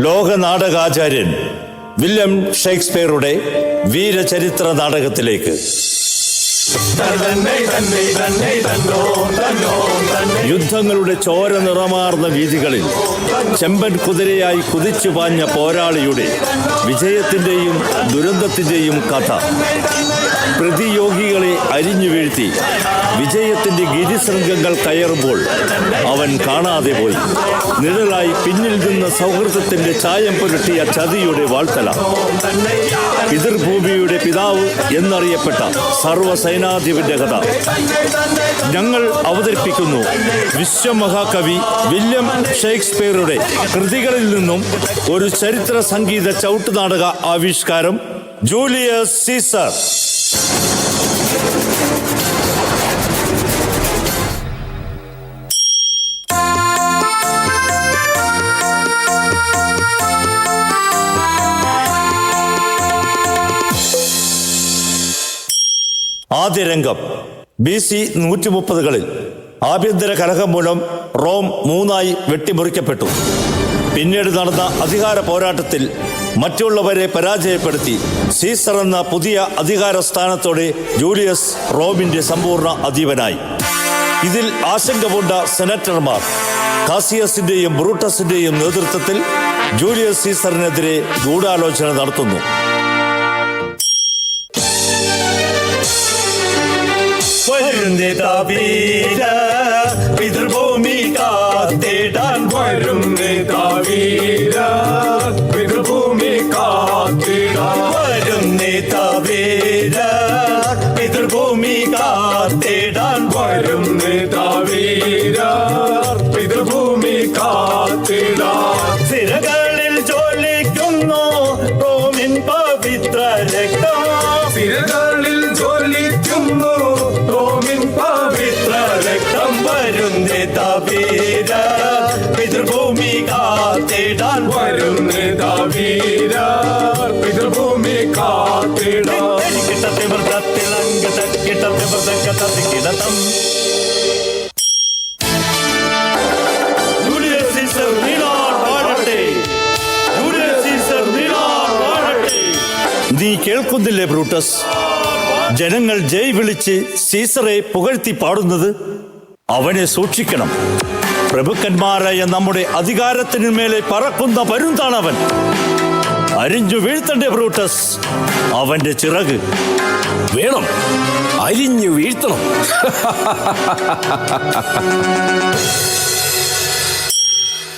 ലോക നാടകാചാര്യൻ വില്യം ഷേക്സ്പിയറുടെ വീരചരിത്ര നാടകത്തിലേക്ക്. യുദ്ധങ്ങളുടെ ചോര നിറമാർന്ന വീഥികളിൽ ചെമ്പൻ കുതിരയായി കുതിച്ചു പാഞ്ഞ പോരാളിയുടെ വിജയത്തിന്റെയും ദുരന്തത്തിന്റെയും കഥ. പ്രതിയോഗികളെ അരിഞ്ഞു വീഴ്ത്തി വിജയത്തിന്റെ ഗിരിശൃംഗങ്ങൾ കയറുമ്പോൾ അവൻ കാണാതെ പോയി. നിഴലായി പിന്നിൽ നിന്ന സൗഹൃദത്തിന്റെ ചായം പുരട്ടിയ ചതിയുടെ വാൾത്തല. പിതൃഭൂമിയുടെ പിതാവ് എന്നറിയപ്പെട്ട സർവ്വസൈനാധിപന്റെ കഥ ഞങ്ങൾ അവതരിപ്പിക്കുന്നു. വിശ്വമഹാകവി വില്യം ഷേക്സ്പിയറുടെ കൃതികളിൽ നിന്നും ഒരു ചരിത്ര സംഗീത ചവിട്ടുനാടക ആവിഷ്കാരം, ജൂലിയസ് സീസർ. ആദ്യ രംഗം BC 130കളിൽ ആഭ്യന്തര കലഹം മൂലം റോം 3 വെട്ടിമുറിക്കപ്പെട്ടു. പിന്നീട് നടന്ന അധികാര പോരാട്ടത്തിൽ മറ്റുള്ളവരെ പരാജയപ്പെടുത്തി സീസർ എന്ന പുതിയ അധികാര സ്ഥാനത്തോടെ ജൂലിയസ് റോമിന്റെ സമ്പൂർണ്ണ അധീപനായി. ഇതിൽ ആശങ്ക പൂണ്ട സെനറ്റർമാർ കാസിയസിന്റെയും ബ്രൂട്ടസിന്റെയും നേതൃത്വത്തിൽ ജൂലിയസ് സീസറിനെതിരെ ഗൂഢാലോചന നടത്തുന്നു. പിതൃഭൂമി കാത്തിടാൻ വരും നേതാവീര, പിതൃഭൂമി കാത്തിടാൻ വരും നേതാവീര, പിതൃഭൂമി കാത്തിടാൻ വരും നേതാവീര, പിതൃഭൂമി കാത്തിടാൻ. സിരകളിൽ ജ്വലിക്കുന്നു റോമിൻ പവിത്ര രക്തം, സിരകളിൽ ജ്വലിക്കുന്നു റോമിൻ പവിത്ര രക്തം. വരും നേതാവീര, പിതൃഭൂമി കാത്തിടാൻ വരും നേതാവീര, പിതൃഭൂമി കാത്തിടാൻ. നീ കേൾക്കുന്നില്ലേ ബ്രൂട്ടസ്? ജനങ്ങൾ ജയ് വിളിച്ച് സീസറെ പുകഴ്ത്തി പാടുന്നത്. അവനെ സൂക്ഷിക്കണം. പ്രഭുക്കന്മാരായ നമ്മുടെ അധികാരത്തിനു മേലെ പറക്കുന്ന പരുന്താണവൻ. അരിഞ്ഞു വീഴ്ത്തണ്ടേ ബ്രൂട്ടസ് അവന്റെ ചിറക്? വേണം, അരിഞ്ഞു വീഴ്ത്തണം.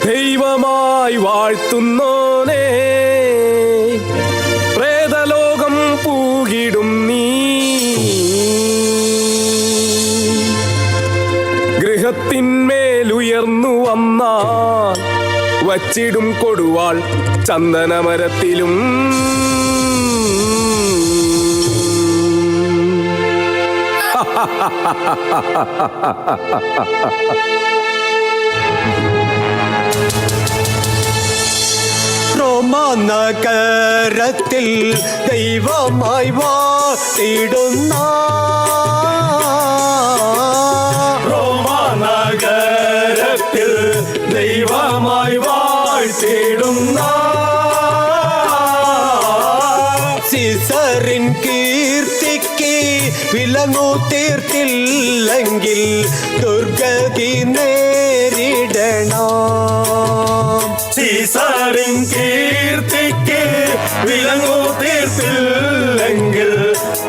ദൈവമായി വാഴ്ത്തുന്നോനേ, പ്രേതലോകം പൂകിടും നീ. ഗൃഹത്തിന്മേലുയർന്നു വന്നാൽ വച്ചിടും കൊടുവാൾ ചന്ദനമരത്തിലും. റോമാനഗരത്തിൽ ദൈവമായി വാഴ്ത്തിടുന്ന, റോമാനഗരത്തിൽ ദൈവമായി വാഴ്ത്തിടുന്ന സീസറിൻ കീർത്തിക്ക് വിലങ്ങു തീർത്തില്ലെങ്കിൽ ദുർഗതി നേരിടണം. സീസറിൻ കീർത്തിക്ക് വിലങ്ങു തീർത്തില്ലെങ്കിൽ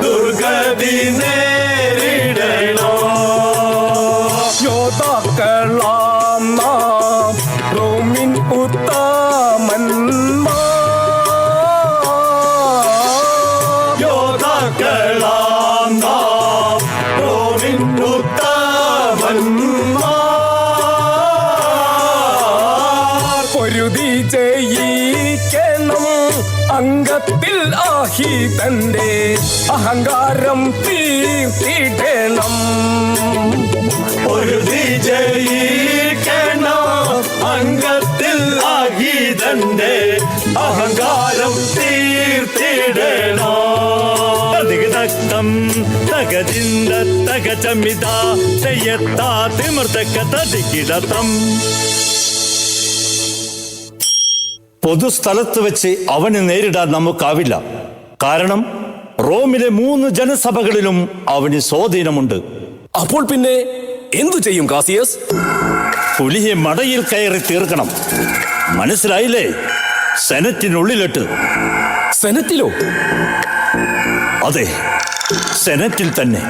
ദുർഗതി നേരിടണം. യോദ്ധാക്കളാം നാം റോമിൻ ഉത്തമന്മാർ, യോദ്ധാക്കളാം നാം റോമിൻ ഉത്തമന്മാർ. പൊരുതി ജയിക്കണം അംഗത്തിൽ ആഹിതന്റെ അഹങ്കാരം തീർത്തിടണം. പൊരുതി ജയിക്കണം അംഗത്തിൽ ആഹിതന്റെ അഹങ്കാരം തീർത്തിടണം. തകം തകജിന്ദ തകചമിത തയ്യത്താ തിമൃതക തടികിടതം. പൊതുസ്ഥലത്ത് വെച്ച് അവനെ നേരിടാൻ നമുക്കാവില്ല. കാരണം റോമിലെ 3 ജനസഭകളിലും അവന് സ്വാധീനമുണ്ട്. അപ്പോൾ പിന്നെ എന്തു ചെയ്യും കാസിയസ്? പുലിയെ മടയിൽ കയറി തീർക്കണം. മനസ്സിലായില്ലേ? സെനറ്റിനുള്ളിലിട്ട്. സെനറ്റിലോ? അതെ, സെനറ്റിൽ തന്നെ.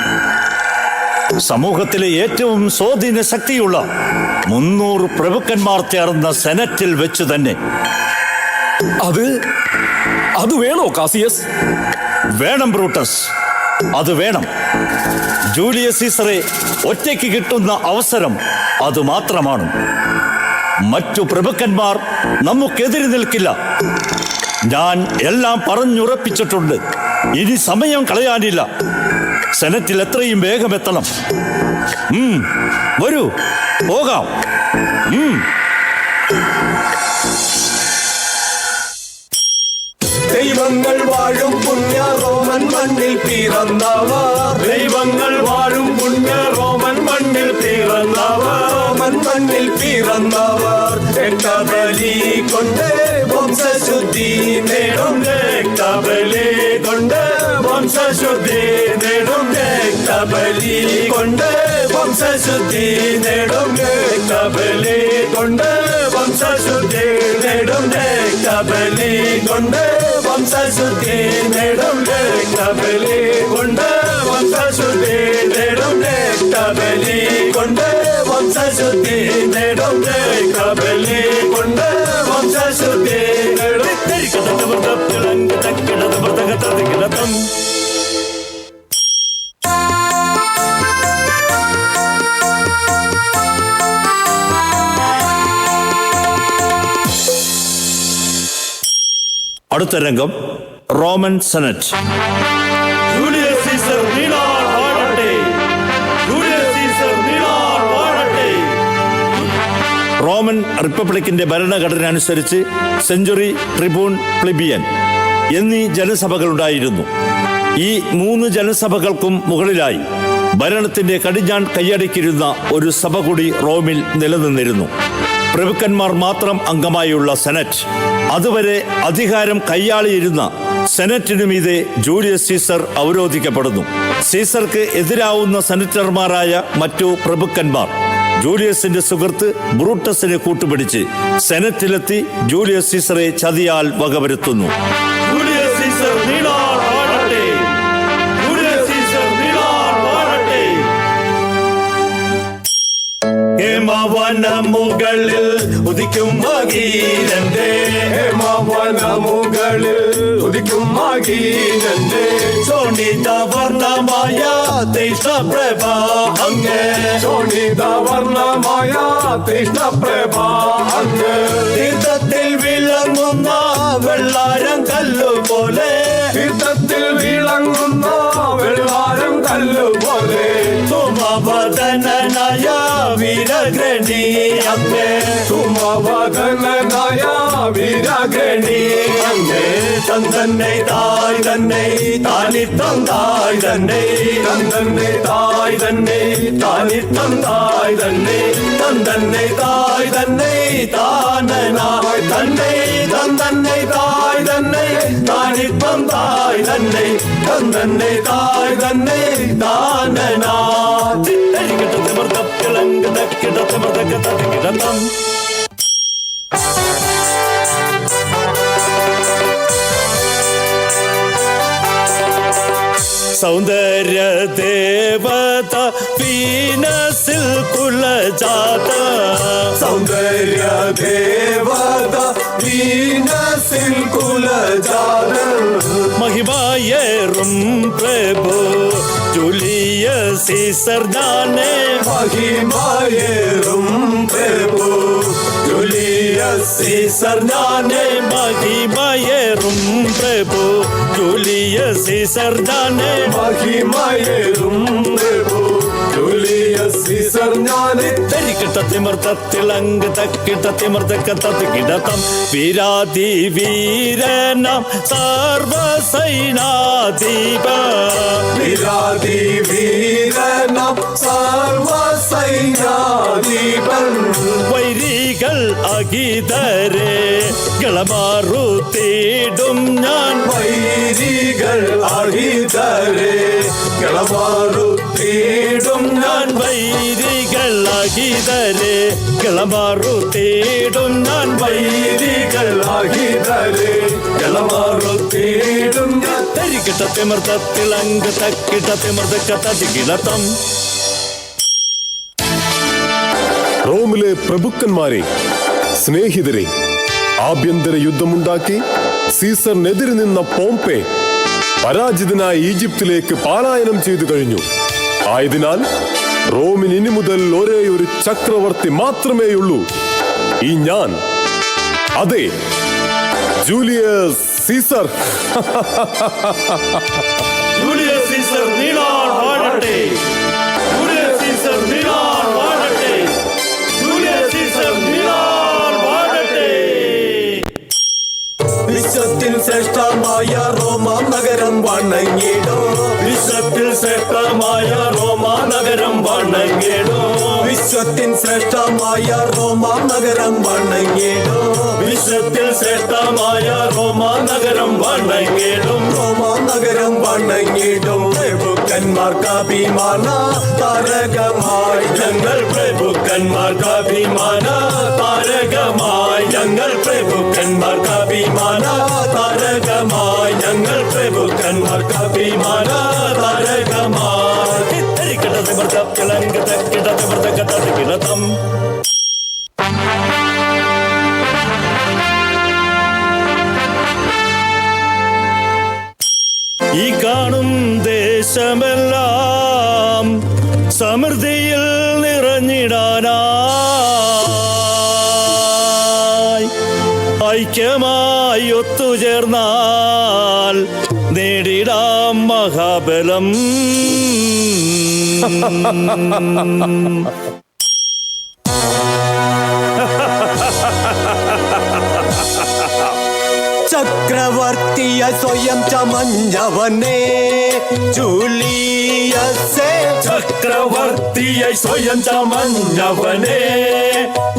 സമൂഹത്തിലെ ഏറ്റവും സ്വാധീന ശക്തിയുള്ള 300 പ്രഭുക്കന്മാർ ചേർന്ന സെനറ്റിൽ വെച്ച് തന്നെ. അത് വേണോ കാസിയസ്? വേണം ബ്രൂട്ടസ്, അത് വേണം. ജൂലിയസ് സീസറെ ഒറ്റയ്ക്ക് കിട്ടുന്ന അവസരം അത് മാത്രമാണ്. മറ്റു പ്രഭുക്കന്മാർ നമുക്കെതിരെ നിൽക്കില്ല. ഞാൻ എല്ലാം പറഞ്ഞുറപ്പിച്ചിട്ടുണ്ട്. ഇനി സമയം കളയാനില്ല. സെനറ്റിൽ എത്രയും വേഗം എത്തണം. വരൂ, പോകാം. ദൈവങ്ങൾ വാഴും പുണ്യ റോമൻ മണ്ണിൽ പിറന്നവർ. ദൈവങ്ങൾ വാഴും പുണ്യ റോമൻ മണ്ണിൽ പിറന്നവർ. റോമൻ മണ്ണിൽ പിറന്നവർ രക്തബലി കൊണ്ട് വംശശുദ്ധി നേടും. രക്തബലി കൊണ്ട് വംശശുദ്ധി നേടും. രക്തബലി കൊണ്ട് വംശശുദ്ധി നേടും. രക്തബലി കൊണ്ട് വംശശുദ്ധി നേടും. രക്തബലി കൊണ്ട് വംശശുദ്ധി നേടും. രക്തബലി കൊണ്ട് വംശശുദ്ധി നേടും. രക്തബലി കൊണ്ട് വംശശുദ്ധി നേടും. രക്തബലി കൊണ്ട് വംശശുദ്ധി നേടും. അടുത്ത രംഗം റോമൻ സെനറ്റ്. ജൂലിയസ് സീസർ നീളാൾ വാഴട്ടെ. ജൂലിയസ് സീസർ നീളാൾ വാഴട്ടെ. റോമൻ റിപ്പബ്ലിക്കിന്റെ ഭരണഘടന അനുസരിച്ച് സെഞ്ചുറി, ട്രിബൂൺ, പ്ലിബിയൻ എന്നീ ജനസഭകളുണ്ടായിരുന്നു. ഈ 3 ജനസഭകൾക്കും മുകളിലായി ഭരണത്തിന്റെ കടിഞ്ഞാൺ കൈയടക്കിയിരുന്ന ഒരു സഭ കൂടി റോമിൽ നിലനിന്നിരുന്നു. പ്രഭുക്കന്മാർ മാത്രം അംഗമായുള്ള സെനറ്റ്. അതുവരെ അധികാരം കൈയാളിയിരുന്ന സെനറ്റിനു മീതെ ജൂലിയസ് സീസർ അവരോധിക്കപ്പെടുന്നു. സീസർക്ക് എതിരാവുന്ന സെനറ്റർമാരായ മറ്റു പ്രഭുക്കന്മാർ ജൂലിയസിന്റെ സുഹൃത്ത് ബ്രൂട്ടസിനെ കൂട്ടുപിടിച്ച് സെനറ്റിലെത്തി ജൂലിയസ് സീസറെ ചതിയാൽ വകവരുത്തുന്നു. ജൂലിയസ് സീസർ നീളാൾ വാഴട്ടെ. ജൂലിയസ് സീസർ നീളാൾ വാഴട്ടെ. ഹേമവന മുകളിൽ ഉദിക്കും മകീരന്റെ. ഹേമവന മുകളിൽ ഉദിക്കും മകീരന്റെ. ശോണിതവർണ്ണമായ തീഷ്ണപ്രഭ അങ്ങ്. ശോണിതവർണ്ണമായ തീഷ്ണപ്രഭ അങ്ങ്. തീർത്ഥത്തിൽ വിളങ്ങുന്ന വെള്ളാരം കല്ലുപോലെ. തീർത്ഥത്തിൽ വിളങ്ങുന്ന വെള്ളാരം കല്ലുപോലെ. സുമവദനനായ വീരഗ്രണി അങ്ങ്. സുമവദനനായ വീരഗ്രണി അങ്ങ്. തന്തന്നെ തായ് തന്നെ താനിത്തം തായ് തന്നെ. തന്തന്നെ തായ് തന്നെ താനിത്തം തായ് തന്നെ. തന്തന്നെ തായ് തന്നെ താനനായ് തന്നെ. തന്തന്നെ തായ് തന്നെ താനിത്തം തായ് തന്നെ. തന്തന്നെ തായ് തന്നെ താനനായ്. സൗന്ദര്യ ദേവത വീനസിൽ കുലജാത. സൗന്ദര്യ ദേവത വീനസിൽ കുലജാത. മഹിമായേറും പ്രഭു ജൂലിയസ് സീസർ ഞാനേ. മഹിമായേറും പ്രഭു ജൂലിയസ് സീസർ ഞാനേ. മഹിമായേറും പ്രഭു ജൂലിയസ് സീസർ ഞാനേ. മഹിമായേറും പ്രഭു ജൂലിയസ് സീസർ ഞാനേ. തിമിർത്തിളങ്ക് തക്കിട്ട തിമിർത്തക്ക തത്തിക്കിടത്തം. വീരാതി വീരനാം സർവസൈനാധിപ. വീരാതി വീരനാം സർവസൈനാധിപൻ. വൈരികൾ അഗീതരെ കളമാറുത്തിടും ഞാൻ വൈരികൾ അഹിതരെ കളമാറുത്തിടും ഞാൻ വൈരികൾ അഗീതരെ കളമാറുത്തിടും ഞാൻ വൈരികൾ അഹിതരെ കളമാറുത്തിടും ഞാൻ തരികിട്ട തിമർത്തിളങ്ക് തക്കിട്ട തിമർത്തക്ക തതികിടത്തം. റോമിലെ പ്രഭുക്കന്മാരെ, സ്നേഹിതരെ, ആഭ്യന്തര യുദ്ധമുണ്ടാക്കി സീസറിനെതിരെ നിന്ന പോംപെ പരാജിതനായ ഈജിപ്തിലേക്ക് പലായനം ചെയ്തു കഴിഞ്ഞു. ആയതിനാൽ റോമിന് ഇനി മുതൽ ഒരേ ഒരു ചക്രവർത്തി മാത്രമേയുള്ളൂ, ഈ ഞാൻ. അതെ, ജൂലിയസ് സീസർ. ജൂലിയസ് സീസർ നീളാൻ വാഴട്ടെ. ജൂലിയസ് സീസർ നീളാൻ വാഴട്ടെ. ജൂലിയസ് സീസർ നീളാൻ വാഴട്ടെ. വിശ്വത്തിൽ ശ്രേഷ്ഠമായ റോമാ നഗരം വണങ്ങിടോ. വിശ്വത്തിൽ ശ്രേഷ്ഠമായ റോമാ നഗരം വണങ്ങിടോ. വിശ്വത്തിൽ ശ്രേഷ്ഠമായ റോമാ നഗരം വണങ്ങിടോ. വിശ്വത്തിൽ ശ്രേഷ്ഠമായ റോമാ നഗരം വണങ്ങിടും. റോമാ നഗരം വണങ്ങിടും. പ്രഭുക്കന്മാർക്ക് അഭിമാന താരകമായി ഞങ്ങൾ പ്രഭുക്കന്മാർക്ക് അഭിമാന താരകമായി. ഞങ്ങൾ പ്രഭുക്കന്മാർക്ക് അഭിമാന താരകമായി. ഞങ്ങൾ പ്രഭുക്കന്മാർക്ക് അഭിമാന താരകമായി. തരികിട തിമർത്തിളങ്ക് തക്കിട തിമർത്തക്ക തതികിടത്തം. ഈ കാണും ദേശമെല്ലാം സമൃദ്ധിയിൽ നിറഞ്ഞിടാനായി ഐക്യമായി ഒത്തുചേർന്നാൽ നേടിടാം മഹാബലം. ചക്രവർത്തിയ സ്വയം ചമഞ്ഞവനെ ജൂലിയസേ. ചക്രവർത്തിയെ സ്വയം ചമഞ്ഞവനെ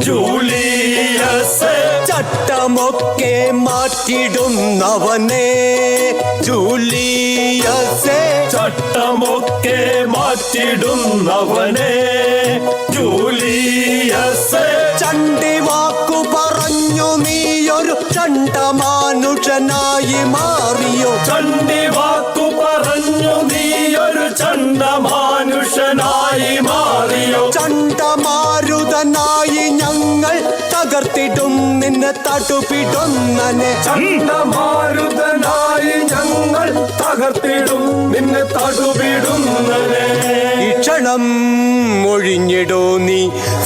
ജൂലിയസ്. ചട്ടമൊക്കെ മാറ്റിടുന്നവനെ ജൂലിയസേ. ചട്ടമൊക്കെ മാറ്റിടുന്നവനെ ജൂലിയസ്. ചണ്ടി വാക്കു പറഞ്ഞു നീയൊരു ചണ്ടമാനുഷനായി മാറിയോ. ചണ്ടി വാക്കു പറഞ്ഞു നീയൊരു ചണ്ടമാനുഷനായി മാറിയോ. ചണ്ടമാരുതനായി ഞങ്ങൾ തകർത്തിടും നിന്നെ തടുപിടുന്നനെ. ചണ്ടമാരുതനായി ഞങ്ങൾ തകർത്തിടും നിന്നെ തടുപിടുന്നനെ. ഈ ക്ഷണം ഒഴിഞ്ഞിടോ നീ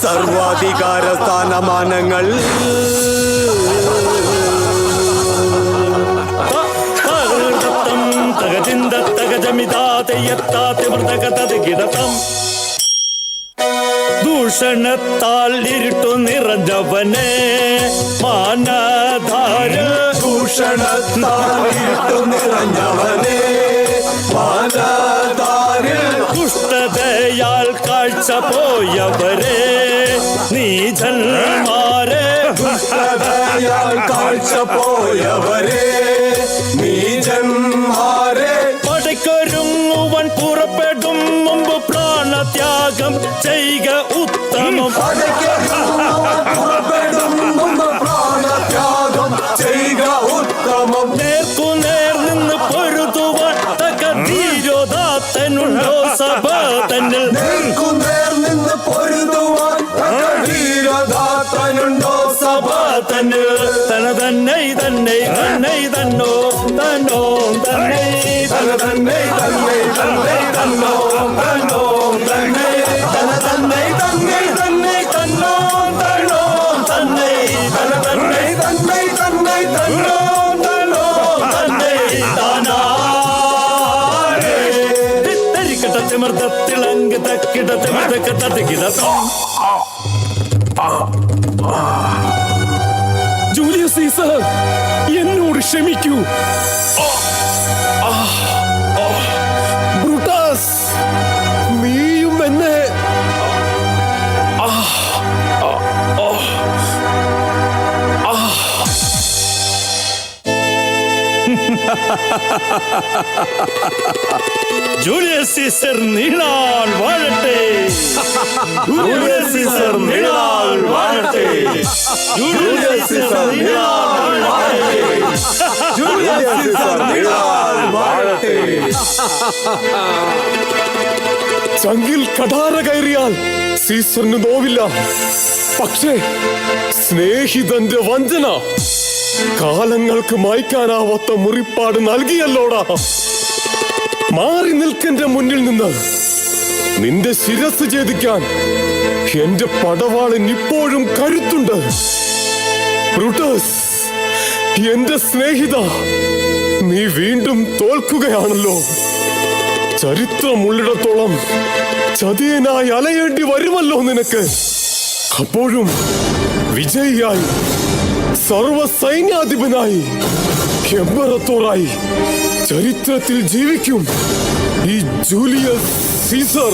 സർവാധികാര സ്ഥാനമാനങ്ങൾ. ദൂഷണത്താൽ ഇരുട്ടു നിറഞ്ഞവനെ മാനധാര. ദൂഷണത്താൽ ഇരുട്ടു നിറഞ്ഞവനെ മാനധാര. ദുഷ്ടതയാൽ കാഴ്ച പോയവരെ നീചന്മാരെ. ദുഷ്ടതയാൽ കാഴ്ച പോയവരെ നീചന്മാരെ. പടയ്ക്കൊരുങ്ങുവൻ പുറപ്പെടും മുമ്പ് പ്രാണത്യാഗം ചെയ്യുക ഉത്തമം. പുറപ്പെടും മുമ്പ് പ്രാണത്യാഗം ചെയ്യുക ഉത്തമം. നേർക്കുനേർ നിന്ന് പൊരുതുവാൻ തക്ക ധീരോദാത്തനുണ്ടോ സഭ തന്നിൽ. നേർക്കുനേർ നിന്ന് പൊരുതുവാൻ ധീരോദാത്തനുണ്ടോ സഭ തന്നിൽ. തന തന്നെ തന്നെ തന്നെ തന്നോ തന്നോ തന്നെ തന തന്നെ തന്നെ തന്നെ തന്നോ തന്നോ തന്നെ തന തന്നെ തന്നെ തന്നെ തന്നോ തന്നോ തന്നെ തന തന്നെ തന്നെ തന്നെ തന്നോ തന്നോ തന്നെ താനാരേ. തരികിട തിമർത്തിളങ്ക് തക്കിട തിമർത്തക്ക തതികിടത്തം. ജൂലിയസ് സീസർ, എന്നോട് ക്ഷമിക്കൂ. ബ്രൂട്ടസ്, നീയും എന്നെ ജൂലിയസ് സീസർ നീളാൾ വാഴട്ടെ. ജൂലിയസ് സീസർ നീളാൾ വാഴട്ടെ. ജൂലിയസ് സീസർ നീളാൾ വാഴട്ടെ. ജൂലിയസ് സീസർ നീളാൾ വാഴട്ടെ. ചങ്കിൽ കടാര കയറിയാൽ സീസറിന് നോവില്ല. പക്ഷേ സ്നേഹിതന്റെ വഞ്ചന കാലങ്ങൾക്ക് മായ്ക്കാനാവാത്ത മുറിപ്പാട് നൽകിയല്ലോടാ. മാറി നിൽക്കെന്റെ മുന്നിൽ നിന്ന് നിന്റെ ശിരസ് ഛേദിക്കാൻ എന്റെ പടവാളിന് ഇപ്പോഴും കരുത്തുണ്ട്. ബ്രൂട്ടസ്, എന്റെ സ്നേഹിത, നീ വീണ്ടും തോൽക്കുകയാണല്ലോ. ചരിത്രമുള്ളിടത്തോളം ചതിയനായി അലയേണ്ടി വരുമല്ലോ നിനക്ക്. അപ്പോഴും വിജയിയായി, സർവ സൈന്യാധിപനായി, എംപറത്തോറായി ചരിത്രത്തിൽ ജീവിക്കും ഈ ജൂലിയസ് സീസർ.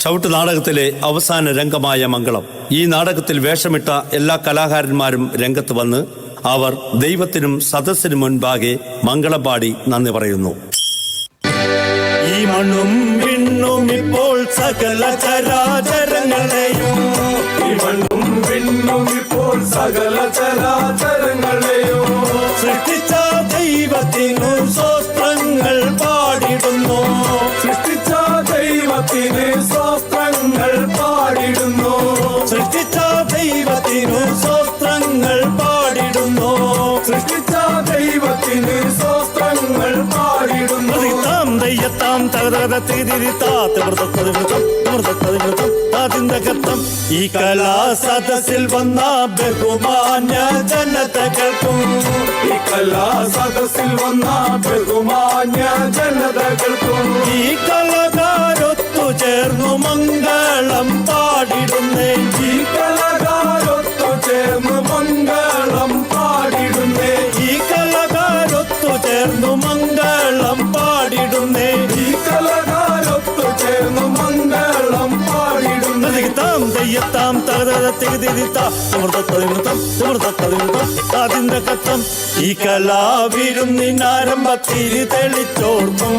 ചവിട്ട് നാടകത്തിലെ അവസാന രംഗമായ മംഗളം. ഈ നാടകത്തിൽ വേഷമിട്ട എല്ലാ കലാകാരന്മാരും രംഗത്ത് വന്ന് അവർ ദൈവത്തിനും സദസ്സിനും മുൻപാകെ മംഗളം പാടി നന്ദി പറയുന്നു. ഈ മണ്ണും വിണ്ണും ഇപ്പോൾ സകല ചരാചരങ്ങളെയും, ഈ മണ്ണും വിണ്ണും ഇപ്പോൾ സകല ചരാചരങ്ങളെയും സൃഷ്ടിച്ച ദൈവത്തിനു സ്തോത്രങ്ങൾ പാടിടുന്നു. സൃഷ്ടിച്ച ദൈവത്തിന് സ്തോത്രങ്ങൾ പാടിടുന്നു. സൃഷ്ടിച്ച ദൈവത്തിനു സ്തോത്രങ്ങൾ പാടിടുന്നു. സൃഷ്ടിച്ച ദൈവത്തിന് സ്തോത്രങ്ങൾ പാടിടുന്നു. താം ദയ്യത്താം തകതത്തിമൃതം ഈ കലാസദസ്സിൽ വന്ന ബഹുമാന്യ ജനതകൾക്കും, ഈ കലാ സദസ്സിൽ വന്ന ബഹുമാന്യ ജനതകൾക്കും, ഈ കലാകാരൊത്തു ചേർന്നു മംഗളം പാടിടുന്നേ. ഈ കലാകാരൊത്തു ചേർന്ന് മംഗളം പാടിടുന്നേ. ഈ കലാകാരൊത്തു ചേർന്നു മംഗളം പാടിടുന്നേ. ഈ കലാകാരൊത്തു ചേർന്ന് മംഗളം പാടിടുന്നേ. താം ദയ്യത്താം തകതത്തിമൃതം കത്തം ഈ കലാവിരുന്നിനാരംഭത്തിൽ തെളിച്ചോർക്കും.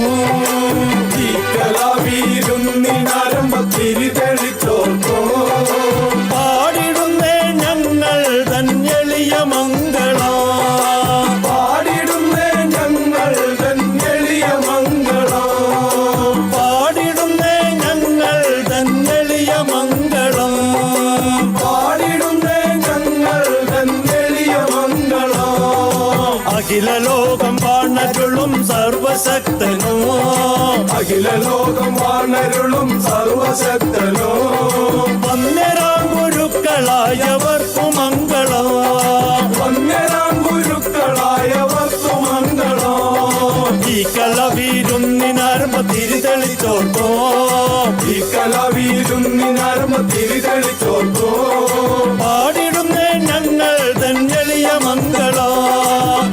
ഈ കലാവിരുന്നിനാരംഭത്തിൽ തെളിച്ചോർക്കും. പാടിടുന്നേ ഞങ്ങൾ തൻ എളിയ മംഗളം. പാടിടുന്നേ ഞങ്ങൾ തൻ എളിയ മംഗളം. പാടിടുന്നേ ഞങ്ങൾ തൻ എളിയ മംഗളം. പാടിടുന്നേ ഞങ്ങൾ തൻ എളിയ മംഗളം. അഖില ലോകം വാണരുളും സർവശക്തനോ, അഖില ലോകം വാണരുളും സർവശക്തനോ, വന്യരാം ഗുരുക്കളായവർക്കു മംഗളം. വന്യരാം ഗുരുക്കളായവർക്കു മംഗളം. ഈ കലവീരുന്നിനാരംഭത്തിൽ തെളിച്ചോർക്കോ. ഈ കലാവിരുന്നിനാരംഭത്തിൽ തെളിച്ചോർക്കോ. പാടിടുന്നേ ഞങ്ങൾ തൻ എളിയ മംഗളം.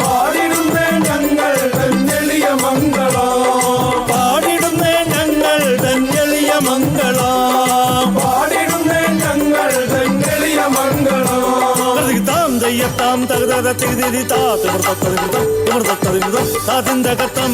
പാടിടുന്നേ ഞങ്ങൾ തൻ എളിയ മംഗളം. പാടിടുന്നേ ഞങ്ങൾ തൻ എളിയ മംഗളം. പാടിടുന്നേ ഞങ്ങൾ തൻ എളിയ മംഗളം. താം ദയ്യത്താം തകതത്തിമൃതം താതിന്ദകത്തം